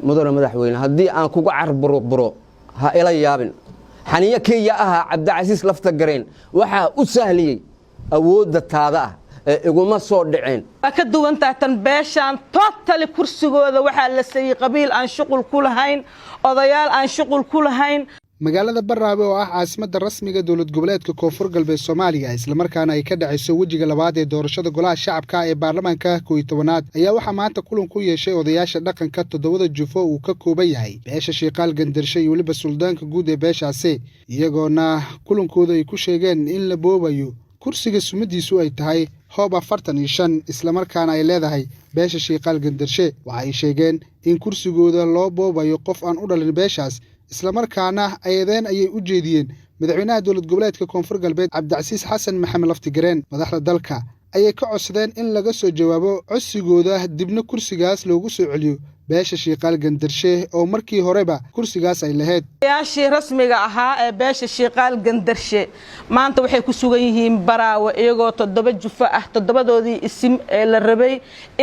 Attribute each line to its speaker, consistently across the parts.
Speaker 1: mudane madaxweyne haddii aan kuga carburo ha ila yaabin xaniya kenya aha Cabdicasiis lafta gareen waxa u sahliyay awoodda taada ah iguma soo dhiceen
Speaker 2: ka duwantaa tan beeshan totally kursigooda waxa la siiyay qabiil aan shuqul ku lahayn odayaal aan shuqul ku lahayn
Speaker 3: magaalada Barraabe oo ah caasimadda rasmiga dawlad goboleedka Koonfur Galbeed Soomaaliya isla markaana ay ka dhacayso wajiga labaad ee doorashada golaha shacabka ee baarlamaanka 11aad ayaa waxa maanta kulan ku yeeshay odayaasha dhaqanka 7 jufo uu ka kooban yahay beesha Sheeqaal Gandarshe iyo waliba suldaanka guud ee beeshaasi iyagoona kulankooda ay ku sheegeen in la boobayo kursiga sumadiisu ay tahay hoob 45 isla markaana ay leedahay beesha Sheeqaal Gandarshe waxa ay sheegeen in kursigooda loo boobayo qof aan u dhalin beeshaas isla markaana ayadeen ayay u jeediyeen madaxweynaha dawlad goboleedka Koonfur Galbeed Cabdicasiis Xasan Maxamed Laftigareen madaxda dalka ayay ka codsadeen in laga soo jawaabo codsigooda dibna kursigaas loogu soo celiyo beesha Sheeqaal Gandarshe oo markii horeba kursigaas ay lahayd
Speaker 2: yaashii rasmiga ahaa ee beesha Sheeqaal Gandarshe maanta waxay ku sugan yihiin Baraawe iyagoo 7 jufo ah 7doodii isim ee la rabay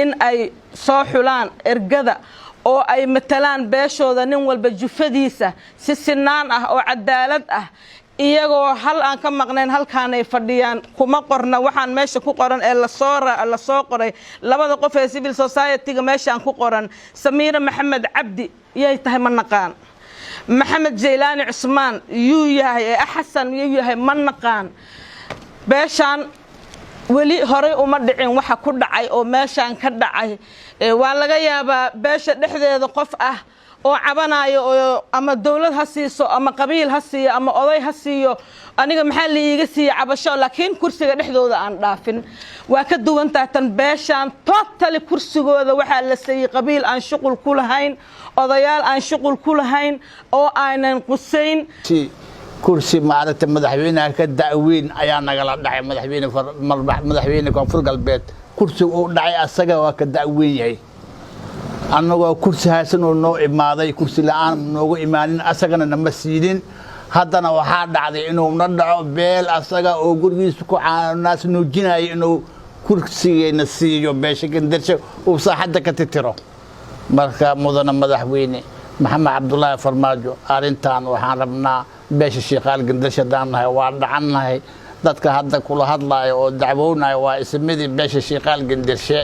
Speaker 2: in ay soo xulaan ergada oo ay matalaan beeshooda nin walba jufadiisa si sinaan ah oo cadaalad ah iyagoo hal aan ka maqnayn halkaan ay fadhiyaan kuma qorna waxaan meesha ku qoran ee la soo qoray labada qof ee civil society-ga meeshaan ku qoran Samiira Maxamed Cabdi iyay tahay ma naqaan Maxamed Jeylaani Cusmaan yuu yahay Xasan yuu yahay ma naqaan beeshaan wali hore uma dhicin waxa ku dhacay oo meeshaan ka dhacay waa laga yaabaa beesha dhexdeeda qof ah oo cabanayo oo ama dawlad ha siiso ama qabiil ha siiyo ama oday ha siiyo aniga maxaa la iiga siiyay cabasho laakiin kursiga dhexdooda aan dhaafin waa ka duwantaa tan beeshan totally kursigooda waxa la siiyay qabiil aan shuqul ku lahayn odayaal aan shuqul ku lahayn oo aanan qusayn
Speaker 4: kursi maaragtay madaxweynaha ka daaweyn ayaa nagala dhacay madaxweyne Koonfur Galbeed kursi uu dhacay asaga waa ka daaweyn yahay annagoo kursi haysan oo noo imaaday kursi la'aan noogu imaanin asagana nama siidin haddana waxaa dhacday inuu na dhaco beel asaga oo gurigiisa ku naas nuujinaya inuu kursigeena siiyo beesha Gandarshe uu saaxadda ka titiro marka mudane madaxweyne Maxamed Cabdullaahi Farmaajo arintan waxaan rabnaa beesha Sheeqaal Gandarshe daanahay waa dhacannahay dadka hadda kula hadlayo oo dacwoonay waa ismidii beesha Sheeqaal Gandarshe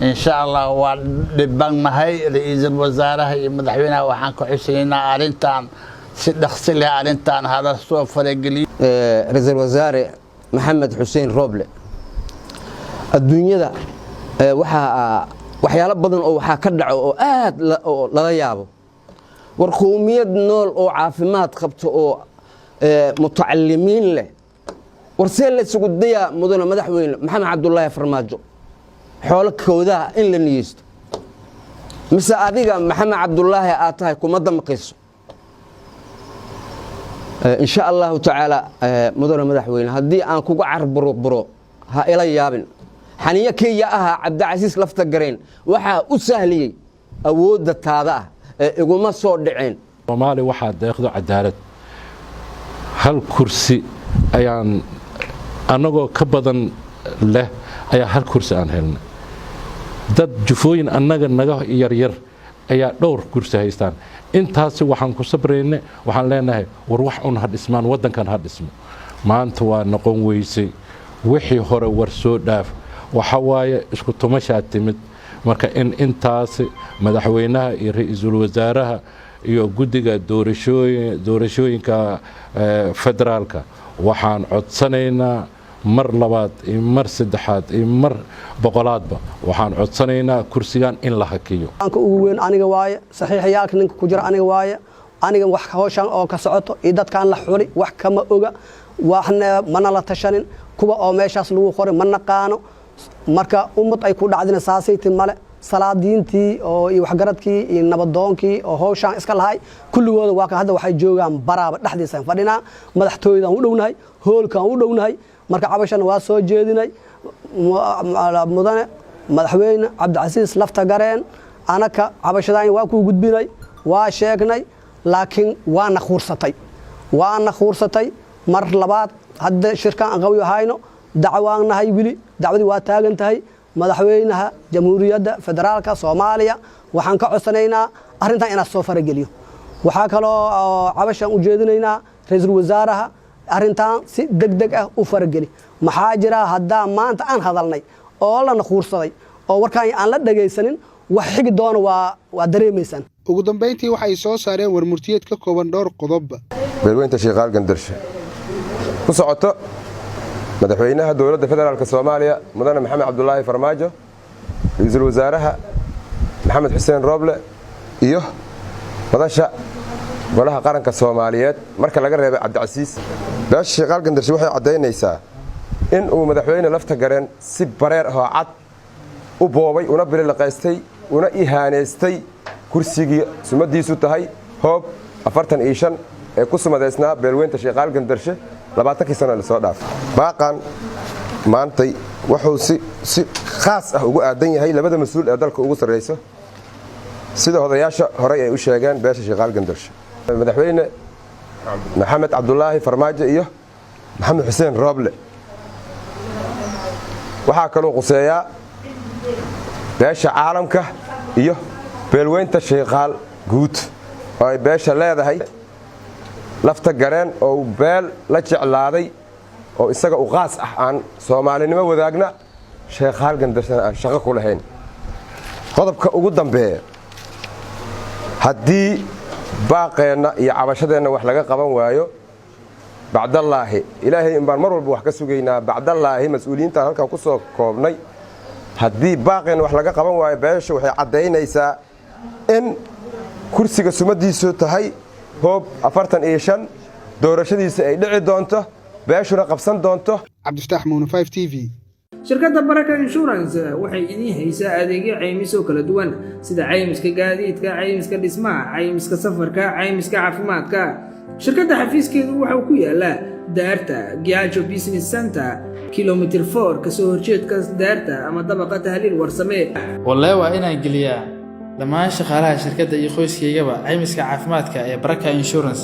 Speaker 4: insha Allah waa dhibanahay ra'iisul wasaaraha iyo madaxweynaha waxaan ku xusaynaa arintan si dhaqsi leh arintan hala soo farageliyo
Speaker 1: ra'iisul wasaare Maxamed Xuseen Roble adduunyada waxyaalo badan oo waxa ka dhaco oo aad lala yaabo war qoomiyad nool oo caafimaad qabto oo mutacallimiin leh warseel la isugu daya mudane madaxweyne Maxamed Cabdullaahi Farmaajo xoolo kooda in la niyeysto mise adiga Maxamed Cabdullaahi aad tahay kuma damqayso insha Allah taala mudane madaxweyne haddii aan kuga carburo ha ila yaabin xaniya kenya aha Cabdicasiis lafta gareen waxa u sahliyay awoodda taada ah iguma soo dhiceen
Speaker 5: Soomaali waxa deeqdo cadaalad hal kursi ayaan anagoo ka badan leh ayaa hal kursi aan helnay dad jufooyin annaga naga yaryar ayaa dhowr kursi haystaan intaasi waxaan ku sabraynay waxaan leenahay war wax un hadismaan wadankan hadismo maanta waa noqon weysay wixii hore war soo dhaaf waxa waaye isku tumashaa timid marka intaasi madaxweynaha iyo ra'iisul wasaaraha iyo guddiga doorashooyinka federaalka waxaan codsanaynaa mar labaad iyo mar saddexaad iyo mar boqolaadba waxaan codsanaynaa kursigan in la hakiyo
Speaker 6: anka ugu weyn aniga waaye saxiixayaalka ninka ku jira aniga waaye aniga wax hawshan oo ka socoto iyo dadkan la xuli wax kama oga waxna mana la tashanin kuwa oo meeshaas lagu qoray ma naqaano marka ummad ay ku dhacdina saasaytii male salaadiintii oo iyo waxgaradkii iyo nabadoonkii oo hawshan iska lahay kulligooda waa ka hadda waxay joogaan Baraabe dhaxdiisa fadhina madaxtooyada u dhownahay hoolkan u dhownahay marka cabashana waa soo jeedinay mudane madaxweyne Cabdicasiis lafta gareen anaka cabashadaan waa ku gudbinay waa sheegnay laakiin waana khuursatay mar labaad hadda shirkaan aan qawiyo hayno dacwaanahay wili dacwadii waa taagan tahay madaxweynaha jamhuuriyadda federaalka Soomaaliya waxaan ka codsanaynaa arrintan inaad soo farageliyo waxaa kaloo cabashaan u jeedinaynaa ra'iisul wasaaraha arrintan si degdeg ah u farageli maxaa jira haddaa maanta aan hadalnay oo la naquursaday oo warkaan aan la dhagaysanin wax xigi doono waa dareemaysaan
Speaker 3: ugu dambeyntii waxay soo saareen warmurtiyeed ka kooban dhowr qodob
Speaker 7: beelweynta Sheekhaal Gandarshe ku socoto madaxweynaha dowladda federaalka Soomaaliya mudane Maxamed Cabdullaahi Farmaajo ra'iisul wasaaraha Maxamed Xuseen Roble iyo madasha golaha qaranka Soomaaliyeed marka laga reebay Cabdicasiis beesha Sheekhaal Gandarshe waxay cadeynaysaa in uu madaxweyne lafta gareen si bareer ah oo cad u boobay una bilaqaystay una ihaaneystay kursigii sumadiisu tahay hoob 45 ee ku sumadeysnaa beelweynta Sheekhaal Gandarshe 20 sano la soo dhaafay baaqan maantay wuxuu si khaas ah ugu aadan yahay labada mas'uul ee dalka ugu sareyso sida odayaasha hore ay u sheegeen beesha Sheekhaal Gandarshe madaxweyne Maxamed Cabdullaahi Farmaajo iyo Maxamed Xuseen Roble waxaa kaloo quseeyaa beesha caalamka iyo beelweynta Sheekhaal guud oo ay beesha leedahay lafta gareen oo beel la jeclaaday oo isaga u qaas ah aan Soomaalinimo wadaagna Sheekhaal Gandarshe aan shaqo ku lahayn qodobka ugu dambeeya haddii baaqeena iyo cabashadeena wax laga qaban waayo bacdallaahi ilaahay in baan mar walba wax ka sugaynaa bacdallaahi mas'uuliyiinta halkan ku soo koobnay haddii baaqeena wax laga qaban waayo beesha waxay cadeynaysaa in kursiga sumadiisu tahay hoob 45 doorashadiisa ay dhici doonto beeshuna qabsan doonto
Speaker 3: Cabdifataax Muune 5 TV
Speaker 8: shirkadda Baraka Insurance waxay idin haysaa adeegyo caymis oo kala duwan sida caymiska gaadiidka caymiska dhismaha caymiska safarka caymiska caafimaadka shirkadda xafiiskeedu waxa uu ku yaalaa daarta Giajo Business Center kilometer 4 ka soo horjeedka daarta ama dabaqa tahliil warsame
Speaker 9: wallahi waa inaan geliyaa dhammaan shaqaalaha shirkadda iyo qoyskaygaba caymiska caafimaadka ee Baraka Insurance